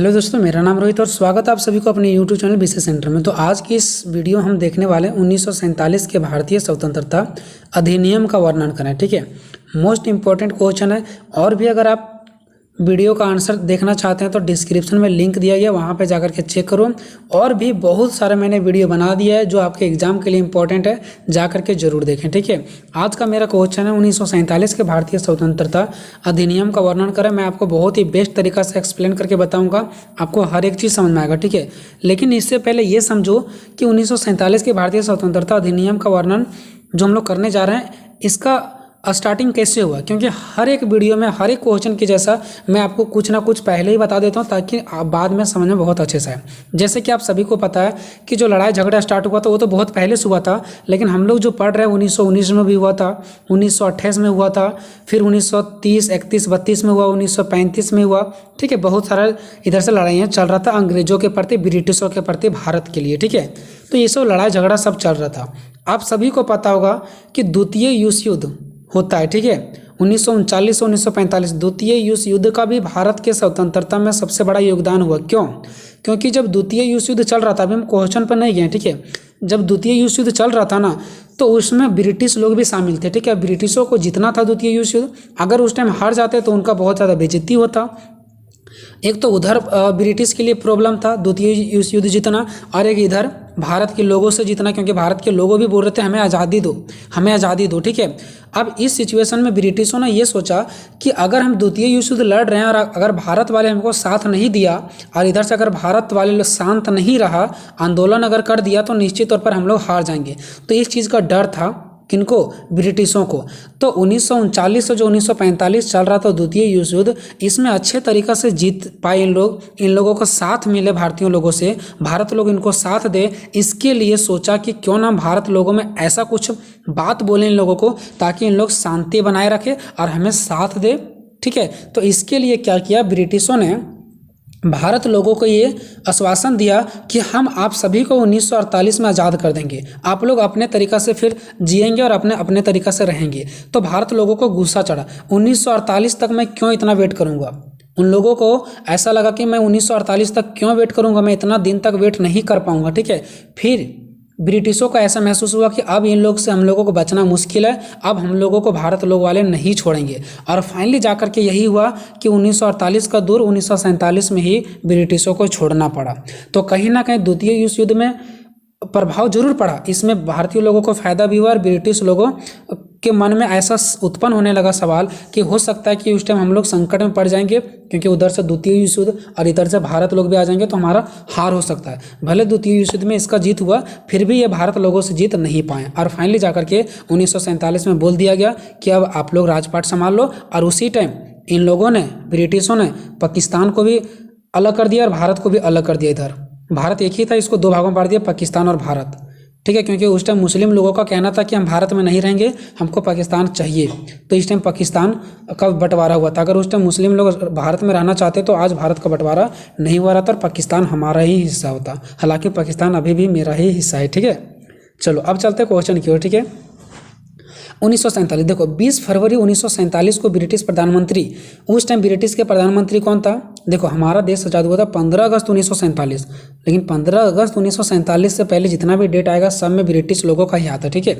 Hello दोस्तों, मेरा नाम रोहित और स्वागत है आप सभी को अपने यूट्यूब चैनल बीसी सेंटर में। तो आज की इस वीडियो हम देखने वाले 1947 के भारतीय स्वतंत्रता अधिनियम का वर्णन करें। ठीक है, मोस्ट इम्पॉर्टेंट क्वेश्चन है। और भी अगर आप वीडियो का आंसर देखना चाहते हैं तो डिस्क्रिप्शन में लिंक दिया गया, वहाँ पे जाकर के चेक करो। और भी बहुत सारे मैंने वीडियो बना दिया है जो आपके एग्जाम के लिए इंपॉर्टेंट है, जाकर के जरूर देखें। ठीक है, आज का मेरा क्वेश्चन है 1947 के भारतीय स्वतंत्रता अधिनियम का वर्णन करें। मैं आपको बहुत ही बेस्ट तरीका से एक्सप्लेन करके बताऊंगा, आपको हर एक चीज़ समझ में आएगा। ठीक है, लेकिन इससे पहले ये समझो कि 1947 के भारतीय स्वतंत्रता अधिनियम का वर्णन जो हम लोग करने जा रहे हैं, इसका स्टार्टिंग कैसे हुआ, क्योंकि हर एक वीडियो में हर एक क्वेश्चन की जैसा मैं आपको कुछ ना कुछ पहले ही बता देता हूं ताकि आप बाद में समझ में बहुत अच्छे से आए। जैसे कि आप सभी को पता है कि जो लड़ाई झगड़ा स्टार्ट हुआ था वो तो बहुत पहले से हुआ था, लेकिन हम लोग जो पढ़ रहे हैं 1919 में भी हुआ था, 1928 में हुआ था, फिर 1930, 31, 32 में हुआ, 1935 में हुआ। ठीक है, बहुत सारा इधर से लड़ाइयाँ चल रहा था अंग्रेजों के प्रति, ब्रिटिशों के प्रति, भारत के लिए। ठीक है, तो ये सब लड़ाई झगड़ा सब चल रहा था। आप सभी को पता होगा कि द्वितीय विश्व युद्ध होता है। ठीक है, 1939 से 1945 द्वितीय विश्व युद्ध का भी भारत के स्वतंत्रता में सबसे बड़ा योगदान हुआ। क्यों? क्योंकि जब द्वितीय विश्व युद्ध चल रहा था, अभी हम क्वेश्चन पर नहीं गए। ठीक है, जब द्वितीय विश्व युद्ध चल रहा था ना, तो उसमें ब्रिटिश लोग भी शामिल थे। ठीक है, ब्रिटिशों को जीतना था द्वितीय विश्व युद्ध। अगर उस टाइम हार जाते तो उनका बहुत ज़्यादा बेइज्जती होता। एक तो उधर ब्रिटिश के लिए प्रॉब्लम था द्वितीय विश्व युद्ध जीतना, और एक इधर भारत के लोगों से जीतना, क्योंकि भारत के लोगों भी बोल रहे थे हमें आज़ादी दो, हमें आज़ादी दो। ठीक है, अब इस सिचुएशन में ब्रिटिशों ने ये सोचा कि अगर हम द्वितीय विश्व युद्ध लड़ रहे हैं और अगर भारत वाले हमको साथ नहीं दिया और इधर से अगर भारत वाले लोग शांत नहीं रहा, आंदोलन अगर कर दिया, तो निश्चित तौर पर हम लोग हार जाएंगे। तो इस चीज़ का डर था किनको? ब्रिटिशों को। तो 1939 से जो 1945 चल रहा था द्वितीय विश्व युद्ध, इसमें अच्छे तरीक़ा से जीत पाए इन लोग। इन लोगों को साथ मिले भारतीय लोगों से, भारत लोग इनको साथ दे, इसके लिए सोचा कि क्यों ना भारत लोगों में ऐसा कुछ बात बोले इन लोगों को ताकि इन लोग शांति बनाए रखे और हमें साथ दे। ठीक है, तो इसके लिए क्या किया ब्रिटिशों ने, भारत लोगों को ये आश्वासन दिया कि हम आप सभी को 1948 में आज़ाद कर देंगे, आप लोग अपने तरीक़ा से फिर जिएंगे और अपने अपने तरीक़ा से रहेंगे। तो भारत लोगों को गुस्सा चढ़ा, 1948 तक मैं क्यों इतना वेट करूंगा। उन लोगों को ऐसा लगा कि मैं 1948 तक क्यों वेट करूंगा, मैं इतना दिन तक वेट नहीं कर पाऊंगा। ठीक है, फिर ब्रिटिशों को ऐसा महसूस हुआ कि अब इन लोग से हम लोगों को बचना मुश्किल है, अब हम लोगों को भारत लोग वाले नहीं छोड़ेंगे। और फाइनली जाकर के यही हुआ कि 1948 का दूर 1947 में ही ब्रिटिशों को छोड़ना पड़ा। तो कहीं ना कहीं द्वितीय विश्व युद्ध में प्रभाव जरूर पड़ा, इसमें भारतीय लोगों को फायदा भी हुआ और ब्रिटिश लोगों के मन में ऐसा उत्पन्न होने लगा सवाल कि हो सकता है कि उस टाइम हम लोग संकट में पड़ जाएंगे, क्योंकि उधर से द्वितीय विश्व युद्ध और इधर से भारत लोग भी आ जाएंगे तो हमारा हार हो सकता है। भले द्वितीय विश्व युद्ध में इसका जीत हुआ, फिर भी ये भारत लोगों से जीत नहीं पाए और फाइनली जाकर के 1947 में बोल दिया गया कि अब आप लोग राजपाट संभाल लो। और उसी टाइम इन लोगों ने, ब्रिटिशों ने पाकिस्तान को भी अलग कर दिया और भारत को भी अलग कर दिया। इधर भारत एक ही था, इसको दो भागों में बांट दिया, पाकिस्तान और भारत। ठीक है, क्योंकि उस टाइम मुस्लिम लोगों का कहना था कि हम भारत में नहीं रहेंगे, हमको पाकिस्तान चाहिए। तो इस टाइम पाकिस्तान का बंटवारा हुआ था। अगर उस टाइम मुस्लिम लोग भारत में रहना चाहते तो आज भारत का बंटवारा नहीं हुआ रहा था और पाकिस्तान हमारा ही हिस्सा होता। हालांकि पाकिस्तान अभी भी मेरा ही हिस्सा है। ठीक है, चलो अब चलते क्वेश्चन की ओर। ठीक है, 1947 देखो, 20 फरवरी 1947 को ब्रिटिश प्रधानमंत्री, उस टाइम ब्रिटिश के प्रधानमंत्री कौन था? देखो, हमारा देश आज़ाद हुआ था 15 अगस्त 1947, लेकिन 15 अगस्त 1947 से पहले जितना भी डेट आएगा सब में ब्रिटिश लोगों का ही हाथ है। ठीक है,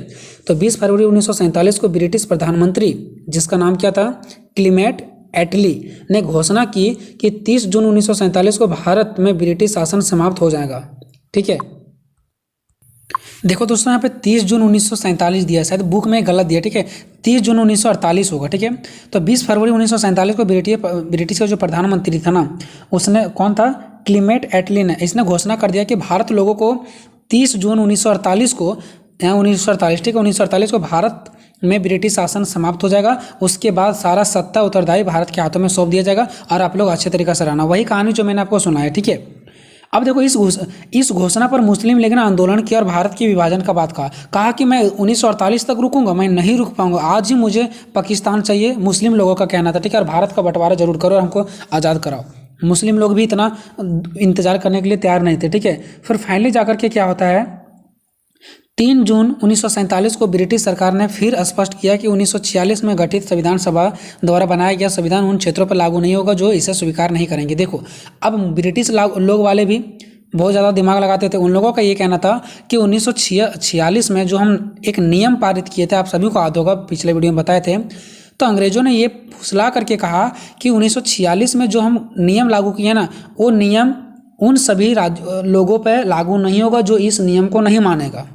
तो 20 फरवरी 1947 को ब्रिटिश प्रधानमंत्री, जिसका नाम क्या था, क्लीमेट एटली, ने घोषणा की कि 30 जून 1947 को भारत में ब्रिटिश शासन समाप्त हो जाएगा। ठीक है, देखो दोस्तों, यहाँ पे 30 जून 1947 दिया, शायद बुक में गलत दिया। ठीक है, 30 जून 1948 होगा। ठीक है, तो 20 फरवरी 1947 को ब्रिटिश का जो प्रधानमंत्री था ना, उसने, कौन था, क्लीमेट एटली ने, इसने घोषणा कर दिया कि भारत लोगों को 30 जून 1948 को, यहाँ 1948, ठीक है, 1948 को भारत में ब्रिटिश शासन समाप्त हो जाएगा। उसके बाद सारा सत्ता उत्तरदायी भारत के हाथों में सौंप दिया जाएगा और आप लोग अच्छे तरीके से रहना। वही कहानी जो मैंने आपको सुनाया। ठीक है, अब देखो, इस घोषणा पर मुस्लिम लीग ने आंदोलन किया और भारत के विभाजन का बात कहा कि मैं 1948 तक रुकूंगा, मैं नहीं रुक पाऊंगा, आज ही मुझे पाकिस्तान चाहिए। मुस्लिम लोगों का कहना था। ठीक है, और भारत का बंटवारा जरूर करो और हमको आज़ाद कराओ। मुस्लिम लोग भी इतना इंतजार करने के लिए तैयार नहीं थे। ठीक है, फिर फाइनली जाकर के क्या होता है, 3 जून 1947 को ब्रिटिश सरकार ने फिर स्पष्ट किया कि 1946 में गठित संविधान सभा द्वारा बनाया गया संविधान उन क्षेत्रों पर लागू नहीं होगा जो इसे स्वीकार नहीं करेंगे। देखो, अब ब्रिटिश लोग वाले भी बहुत ज़्यादा दिमाग लगाते थे। उन लोगों का ये कहना था कि 1946 में जो हम एक नियम पारित किए थे, आप सभी को याद होगा, पिछले वीडियो में बताए थे, तो अंग्रेजों ने ये फुसला करके कहा कि 1946 में जो हम नियम लागू किए ना, वो नियम उन सभी लोगों पर लागू नहीं होगा जो इस नियम को नहीं मानेगा।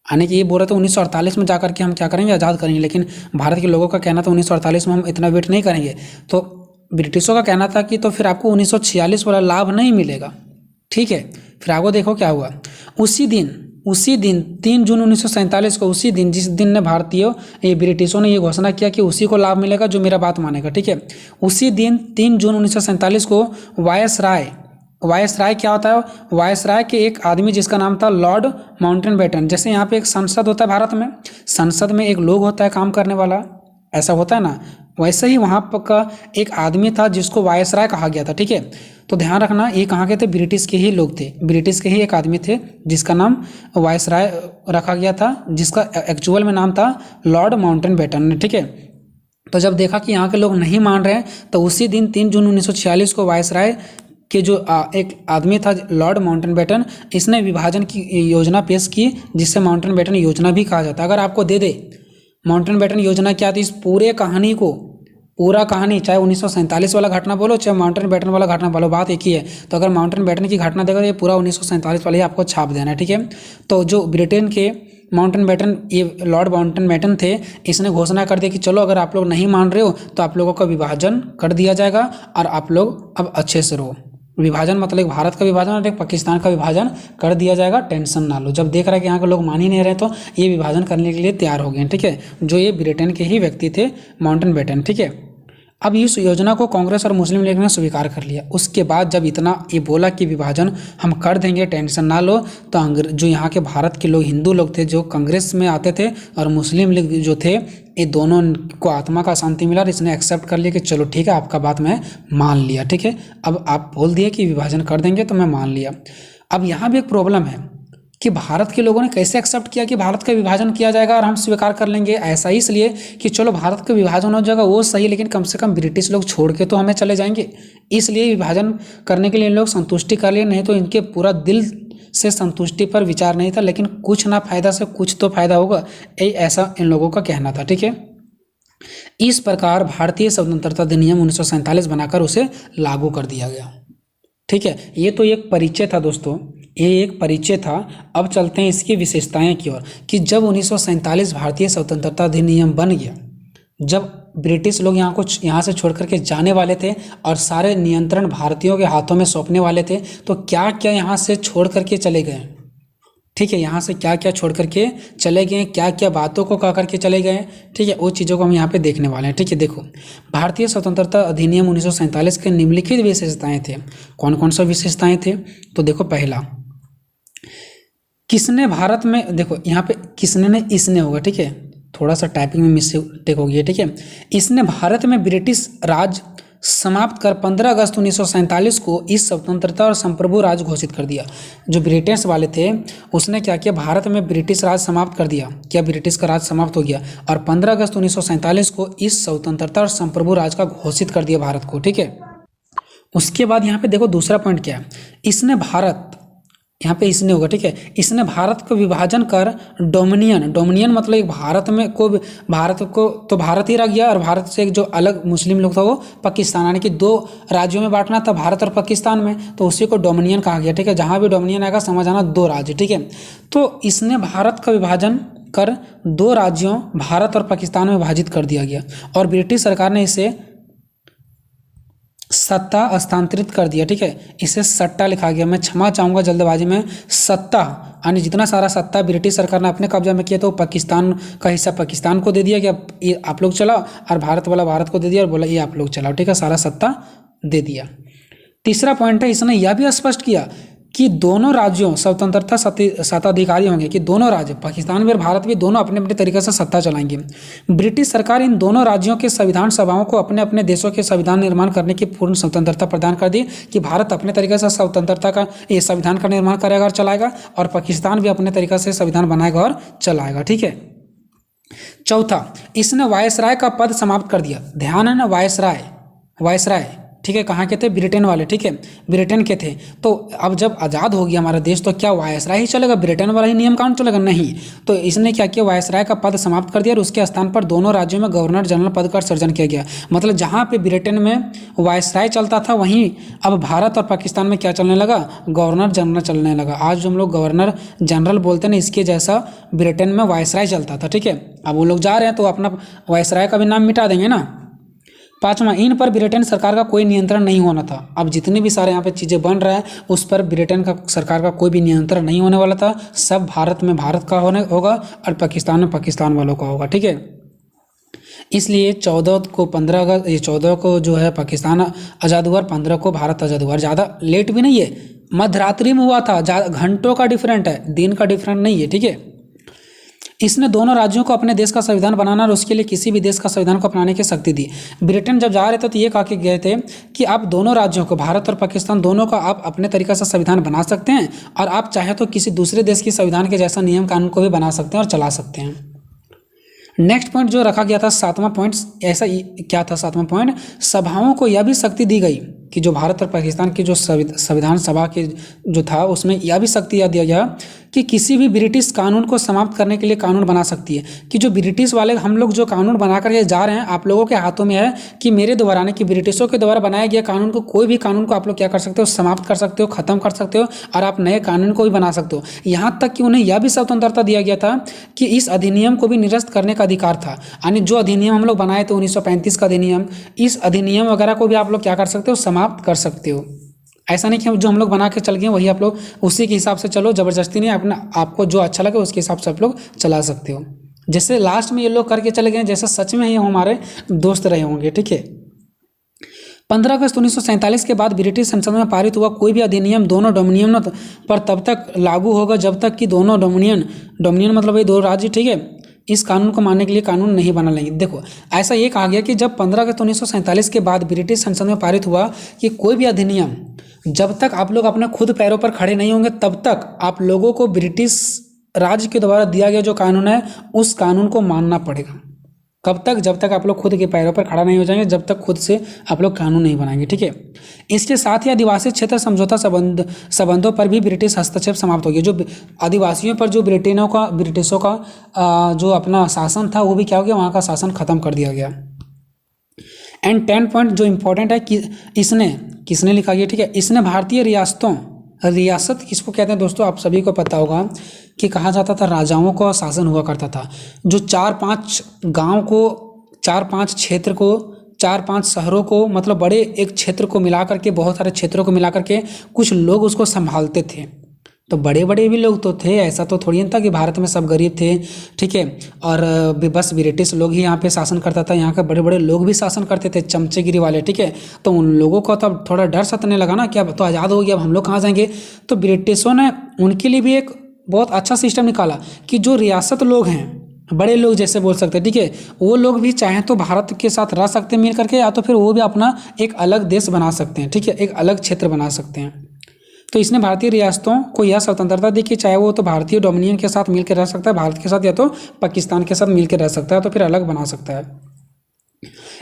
यानी कि ये बोल रहे थे 1948 में जाकर के हम क्या करेंगे, आज़ाद करेंगे, लेकिन भारत के लोगों का कहना था 1948 में हम इतना वेट नहीं करेंगे। तो ब्रिटिशों का कहना था कि तो फिर आपको 1946 वाला लाभ नहीं मिलेगा। ठीक है, फिर आगे देखो क्या हुआ। उसी दिन 3 जून 1947 को, उसी दिन जिस दिन ने ब्रिटिशों ने ये घोषणा किया कि उसी को लाभ मिलेगा जो मेरा बात मानेगा। ठीक है, उसी दिन 3 जून 1947 को वायसराय क्या होता है, वायसराय के एक आदमी जिसका नाम था लॉर्ड माउंटबेटन। जैसे यहाँ पे एक संसद होता है भारत में, संसद में एक लोग होता है काम करने वाला, ऐसा होता है ना, वैसे ही वहाँ पर का एक आदमी था जिसको वायसराय कहा गया था। ठीक है, तो ध्यान रखना, ये कहाँ के थे, ब्रिटिश के ही लोग थे, ब्रिटिश के ही एक आदमी थे जिसका नाम वायसराय रखा गया था, जिसका एक्चुअल में नाम था लॉर्ड माउंटबेटन। ठीक है, तो जब देखा कि यहाँ के लोग नहीं मान रहे हैं, तो उसी दिन 3 जून 1946 को वायसराय कि जो एक आदमी था लॉर्ड माउंटबेटन, इसने विभाजन की योजना पेश की, जिससे माउंटबेटन योजना भी कहा जाता है। अगर आपको दे दे माउंटबेटन योजना क्या थी, इस पूरे कहानी को, पूरा कहानी, चाहे 1947 वाला घटना बोलो चाहे माउंटबेटन वाला घटना बोलो, बात एक ही है। तो अगर माउंटबेटन की घटना देखो, ये पूरा 1947 वाला ही आपको छाप देना है। ठीक है, तो जो ब्रिटेन के माउंटबेटन, ये लॉर्ड माउंटबेटन थे, इसने घोषणा कर दी कि चलो अगर आप लोग नहीं मान रहे हो तो आप लोगों का विभाजन कर दिया जाएगा और आप लोग अब अच्छे से रहो। विभाजन मतलब एक भारत का विभाजन और एक पाकिस्तान का विभाजन कर दिया जाएगा, टेंशन ना लो। जब देख रहा है कि यहाँ के लोग मान ही नहीं रहे, तो ये विभाजन करने के लिए तैयार हो गए। ठीक है, जो ये ब्रिटेन के ही व्यक्ति थे, माउंटबेटन। ठीक है, अब इस योजना को कांग्रेस और मुस्लिम लीग ने स्वीकार कर लिया। उसके बाद जब इतना ये बोला कि विभाजन हम कर देंगे, टेंशन ना लो, तो जो यहाँ के भारत के लोग, हिंदू लोग थे, जो कांग्रेस में आते थे, और मुस्लिम लीग जो थे, ये दोनों को आत्मा का शांति मिला और इसने एक्सेप्ट कर लिया कि चलो ठीक है, आपका बात मैं मान लिया। ठीक है, अब आप बोल दिए कि विभाजन कर देंगे तो मैं मान लिया। अब यहाँ भी एक प्रॉब्लम है कि भारत के लोगों ने कैसे एक्सेप्ट किया कि भारत का विभाजन किया जाएगा और हम स्वीकार कर लेंगे। ऐसा ही इसलिए कि चलो भारत का विभाजन हो जाएगा वो सही, लेकिन कम से कम ब्रिटिश लोग छोड़ के तो हमें चले जाएंगे, इसलिए विभाजन करने के लिए इन लोग संतुष्टि कर लिए। नहीं तो इनके पूरा दिल से संतुष्टि पर विचार नहीं था, लेकिन कुछ ना फायदा से कुछ तो फायदा होगा, ऐसा इन लोगों का कहना था। ठीक है, इस प्रकार भारतीय स्वतंत्रता अधिनियम 1947 बनाकर उसे लागू कर दिया गया। ठीक है, ये तो एक परिचय था दोस्तों, ये एक परिचय था। अब चलते हैं इसकी विशेषताएं की ओर कि जब 1947 भारतीय स्वतंत्रता अधिनियम बन गया, जब ब्रिटिश लोग यहाँ से छोड़ करके जाने वाले थे और सारे नियंत्रण भारतीयों के हाथों में सौंपने वाले थे, तो क्या क्या यहाँ से छोड़ करके चले गए। ठीक है, यहाँ से क्या क्या छोड़ करके चले गए, क्या क्या बातों को कह करके चले गए। ठीक है, वो चीज़ों को हम यहाँ पे देखने वाले हैं। ठीक है, देखो, भारतीय स्वतंत्रता अधिनियम 1947 के निम्नलिखित विशेषताएं थे। कौन कौन सा विशेषताएं थे, तो देखो, पहला, किसने भारत में, देखो यहाँ पे किसने ने इसने होगा। ठीक है, थोड़ा सा टाइपिंग में मिस्टेक हो गई। ठीक है, इसने भारत में ब्रिटिश राज समाप्त कर 15 अगस्त 1947 को इस स्वतंत्रता और संप्रभु राज घोषित कर दिया। जो ब्रिटिश वाले थे, उसने क्या किया, भारत में ब्रिटिश राज समाप्त कर दिया, क्या ब्रिटिश का राज समाप्त हो गया, और 15 अगस्त 1947 को इस स्वतंत्रता और संप्रभु राज का घोषित कर दिया भारत को। ठीक है, उसके बाद यहाँ पे देखो दूसरा पॉइंट क्या है, इसने भारत, यहाँ पे इसने होगा। ठीक है, इसने भारत को विभाजन कर डोमिनियन मतलब एक भारत को तो भारत ही रह गया, और भारत से एक जो अलग मुस्लिम लोग था वो पाकिस्तान, यानी कि 2 राज्यों में बांटना था, भारत और पाकिस्तान में, तो उसी को डोमिनियन कहा गया। ठीक है, जहाँ भी डोमिनियन आएगा समझ आना 2 राज्य। ठीक है, तो इसने भारत का विभाजन कर 2 राज्यों भारत और पाकिस्तान में विभाजित कर दिया गया, और ब्रिटिश सरकार ने इसे सत्ता हस्तांतरित कर दिया। ठीक है, इसे सट्टा लिखा गया, मैं क्षमा चाहूँगा जल्दबाजी में, सत्ता, यानी जितना सारा सत्ता ब्रिटिश सरकार ने अपने कब्जा में किया था, वो पाकिस्तान का हिस्सा पाकिस्तान को दे दिया कि ये आप लोग चलाओ, और भारत वाला भारत को दे दिया और बोला ये आप लोग चलाओ। ठीक है, सारा सत्ता दे दिया। तीसरा पॉइंट है, इसने यह भी स्पष्ट किया कि दोनों राज्यों स्वतंत्रता सत्ताधिकारी होंगे, कि दोनों राज्य पाकिस्तान भी और भारत भी दोनों अपने अपने तरीके से सत्ता चलाएंगे। ब्रिटिश सरकार इन दोनों राज्यों के संविधान सभाओं को अपने अपने देशों के संविधान निर्माण करने की पूर्ण स्वतंत्रता प्रदान कर दी, कि भारत अपने तरीके से स्वतंत्रता का ये संविधान का निर्माण करेगा और चलाएगा, और पाकिस्तान भी अपने तरीके से संविधान बनाएगा और चलाएगा। ठीक है। चौथा, इसने वायसराय का पद समाप्त कर दिया। ध्यान है ना, वायसराय, ठीक है, कहाँ के थे? ब्रिटेन वाले, ठीक है, ब्रिटेन के थे। तो अब जब आज़ाद हो गया हमारा देश तो क्या वायसराय ही चलेगा, ब्रिटेन वाला ही नियम कानून चलेगा? नहीं। तो इसने क्या किया, वायसराय का पद समाप्त कर दिया और उसके स्थान पर दोनों राज्यों में गवर्नर जनरल पद का सृजन किया गया। मतलब जहाँ पे ब्रिटेन में वायसराय चलता था वहीं अब भारत और पाकिस्तान में क्या चलने लगा, गवर्नर जनरल चलने लगा। आज जो हम लोग गवर्नर जनरल बोलते हैं ना, इसके जैसा ब्रिटेन में वायसराय चलता था। ठीक है। अब वो लोग जा रहे हैं तो अपना वायसराय का भी नाम मिटा देंगे ना। पांचवा, इन पर ब्रिटेन सरकार का कोई नियंत्रण नहीं होना था। अब जितने भी सारे यहाँ पे चीज़ें बन रहा है उस पर ब्रिटेन का सरकार का कोई भी नियंत्रण नहीं होने वाला था। सब भारत में भारत का होगा और पाकिस्तान में पाकिस्तान वालों का होगा। ठीक है। इसलिए 14 को 15 अगस्त, ये 14 को जो है पाकिस्तान आज़ाद हुआ, 15 को भारत आज़ाद हुआ। ज़्यादा लेट भी नहीं है, मध्य रात्रि में हुआ था, घंटों का डिफरेंट है, दिन का डिफरेंट नहीं है। ठीक है। इसने दोनों राज्यों को अपने देश का संविधान बनाना और उसके लिए किसी भी देश का संविधान को अपनाने की शक्ति दी। ब्रिटेन जब जा रहे थे तो ये कहा के गए थे कि आप दोनों राज्यों को, भारत और पाकिस्तान दोनों का, आप अपने तरीके से संविधान बना सकते हैं और आप चाहे तो किसी दूसरे देश की संविधान के जैसा नियम कानून को भी बना सकते हैं और चला सकते हैं। नेक्स्ट पॉइंट जो रखा गया था, 7वां पॉइंट, ऐसा क्या था 7वां पॉइंट, सभाओं को यह भी शक्ति दी गई कि जो भारत और पाकिस्तान की जो संविधान सभा के जो था उसमें यह भी शक्ति दिया गया कि किसी भी ब्रिटिश कानून को समाप्त करने के लिए कानून बना सकती है। कि जो ब्रिटिश वाले हम लोग जो कानून बना करके जा रहे हैं, आप लोगों के हाथों में है कि मेरे द्वारा यानी कि ब्रिटिशों के द्वारा बनाया गया कानून को, कोई भी कानून को आप लोग क्या कर सकते हो, समाप्त कर सकते हो, खत्म कर सकते हो और आप नए कानून को भी बना सकते हो। यहाँ तक कि उन्हें यह भी स्वतंत्रता दिया गया था कि इस अधिनियम को भी निरस्त करने का अधिकार था। यानी जो अधिनियम हम लोग बनाए थे 1935 का अधिनियम, इस अधिनियम वगैरह को भी आप लोग क्या कर सकते हो, समाप्त कर सकते हो। ऐसा नहीं कि जो हम लोग बना के चल गए वही आप लोग उसी के हिसाब से चलो, जबरदस्ती नहीं, अपना आपको जो अच्छा लगे उसके हिसाब से आप लोग चला सकते हो। जैसे लास्ट में ये लोग करके चले गए, जैसे सच में ये हमारे दोस्त रहे होंगे। ठीक है। 15 अगस्त 1947 के बाद ब्रिटिश संसद में पारित हुआ कोई भी अधिनियम दोनों डोमिनियन पर तब तक लागू होगा जब तक कि दोनों डोमिनियन मतलब ये दो राज्य, ठीक है, इस कानून को मानने के लिए कानून नहीं बना लेंगे। देखो ऐसा ये कहा गया कि जब 15 अगस्त 1947 के बाद ब्रिटिश संसद में पारित हुआ कि कोई भी अधिनियम जब तक आप लोग अपने खुद पैरों पर खड़े नहीं होंगे तब तक आप लोगों को ब्रिटिश राज्य के द्वारा दिया गया जो कानून है उस कानून को मानना पड़ेगा। कब तक? जब तक आप लोग खुद के पैरों पर खड़ा नहीं हो जाएंगे, जब तक खुद से आप लोग कानून नहीं बनाएंगे। ठीक है। इसके साथ ही आदिवासी क्षेत्र समझौता संबंधों पर भी ब्रिटिश हस्तक्षेप समाप्त हो गया। जो आदिवासियों पर जो ब्रिटिशों का जो अपना शासन था वो भी क्या हो गया, वहाँ का शासन खत्म कर दिया गया। एंड 10 पॉइंट जो इंपॉर्टेंट है कि इसने किसने लिखा गया, ठीक है, इसने भारतीय रियासत किसको कहते हैं दोस्तों, आप सभी को पता होगा कि कहा जाता था राजाओं का शासन हुआ करता था। जो 4-5 गांव को, 4-5 क्षेत्र को, 4-5 शहरों को, मतलब बड़े एक क्षेत्र को मिला करके, बहुत सारे क्षेत्रों को मिला करके कुछ लोग उसको संभालते थे। तो बड़े बड़े भी लोग तो थे, ऐसा तो थोड़ी था कि भारत में सब गरीब थे। ठीक है। और बस ब्रिटिश लोग ही यहाँ पे शासन करता था, यहाँ के बड़े बड़े लोग भी शासन करते थे, चमचेगिरी वाले। ठीक है। तो उन लोगों को तो अब थोड़ा डर सतने लगा ना कि अब तो आज़ाद हो गया, अब हम लोग कहाँ जाएंगे। तो ब्रिटिशों ने उनके लिए भी एक बहुत अच्छा सिस्टम निकाला कि जो रियासत लोग हैं, बड़े लोग जैसे बोल सकते हैं, ठीक है, वो लोग भी चाहें तो भारत के साथ रह सकते हैं मिल करके, या तो फिर वो भी अपना एक अलग देश बना सकते हैं। ठीक है। एक अलग क्षेत्र बना सकते हैं। तो इसने भारतीय रियासतों को यह स्वतंत्रता दी कि चाहे वो तो भारतीय डोमिनियन के साथ मिलकर रह सकता है भारत के साथ, या तो पाकिस्तान के साथ मिलकर रह सकता है, तो फिर अलग बना सकता है।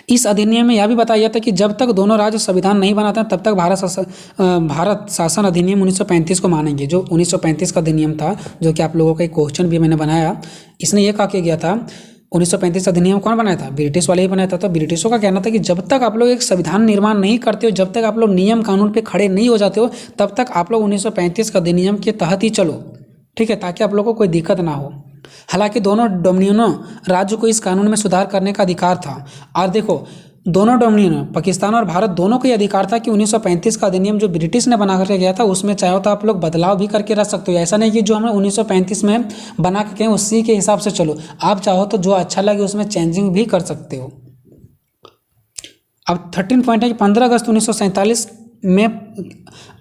इस अधिनियम में यह भी बताया गया था कि जब तक दोनों राज्य संविधान नहीं बनाते तब तक भारत शासन अधिनियम 1935 को मानेंगे। जो 1935 का अधिनियम था, जो कि आप लोगों का एक क्वेश्चन भी मैंने बनाया, इसने ये कहा गया था 1935 अधिनियम कौन बनाया था, ब्रिटिश वाले ही बनाया था। तो ब्रिटिशों का कहना था कि जब तक आप लोग एक संविधान निर्माण नहीं करते हो, जब तक आप लोग नियम कानून पे खड़े नहीं हो जाते हो, तब तक आप लोग 1935 का अधिनियम के तहत ही चलो। ठीक है, ताकि आप लोगों को कोई दिक्कत ना हो। हालांकि दोनों डोमिनियनों राज्य को इस कानून में सुधार करने का अधिकार था। और देखो दोनों डोमिनियन पाकिस्तान और भारत दोनों को यह अधिकार था कि 1935 का अधिनियम जो ब्रिटिश ने बना करके गया था उसमें चाहो तो आप लोग बदलाव भी करके रख सकते हो। ऐसा नहीं कि जो हमने 1935 में बना के गए उसी के हिसाब से चलो, आप चाहो तो जो अच्छा लगे उसमें चेंजिंग भी कर सकते हो। अब 13 पॉइंट है कि 15 अगस्त 1947 में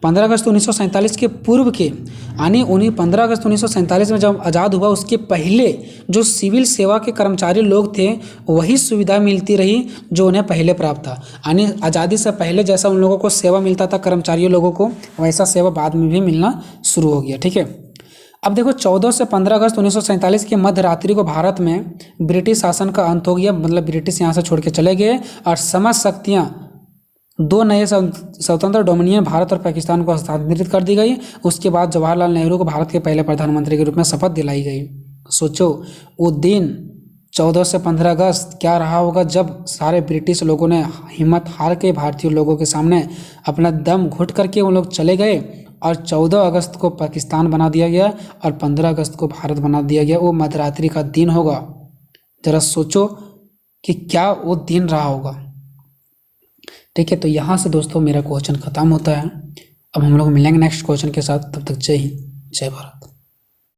15 अगस्त 1947 के पूर्व के यानी उन्हीं 15 अगस्त 1947 में जब आज़ाद हुआ उसके पहले जो सिविल सेवा के कर्मचारी लोग थे वही सुविधा मिलती रही जो उन्हें पहले प्राप्त था। यानी आज़ादी से पहले जैसा उन लोगों को सेवा मिलता था कर्मचारियों लोगों को, वैसा सेवा बाद में भी मिलना शुरू हो गया। ठीक है, अब देखो 14 से 15 अगस्त 1947 की मध्य रात्रि को भारत में ब्रिटिश शासन का अंत हो गया, मतलब ब्रिटिश यहाँ से छोड़ के चले गए और समस्त शक्तियाँ दो नए स्वतंत्र डोमिनियन भारत और पाकिस्तान को हस्तांतरित कर दी गई। उसके बाद जवाहरलाल नेहरू को भारत के पहले प्रधानमंत्री के रूप में शपथ दिलाई गई। सोचो वो दिन 14 से 15 अगस्त क्या रहा होगा जब सारे ब्रिटिश लोगों ने हिम्मत हार के भारतीय लोगों के सामने अपना दम घुट करके वो लोग चले गए और 14 अगस्त को पाकिस्तान बना दिया गया और 15 अगस्त को भारत बना दिया गया। वो मध्यरात्रि का दिन होगा, जरा सोचो कि क्या वो दिन रहा होगा। ठीक है, तो यहाँ से दोस्तों मेरा क्वेश्चन ख़त्म होता है। अब हम लोग मिलेंगे नेक्स्ट क्वेश्चन के साथ, तब तक जय हिंद जय भारत।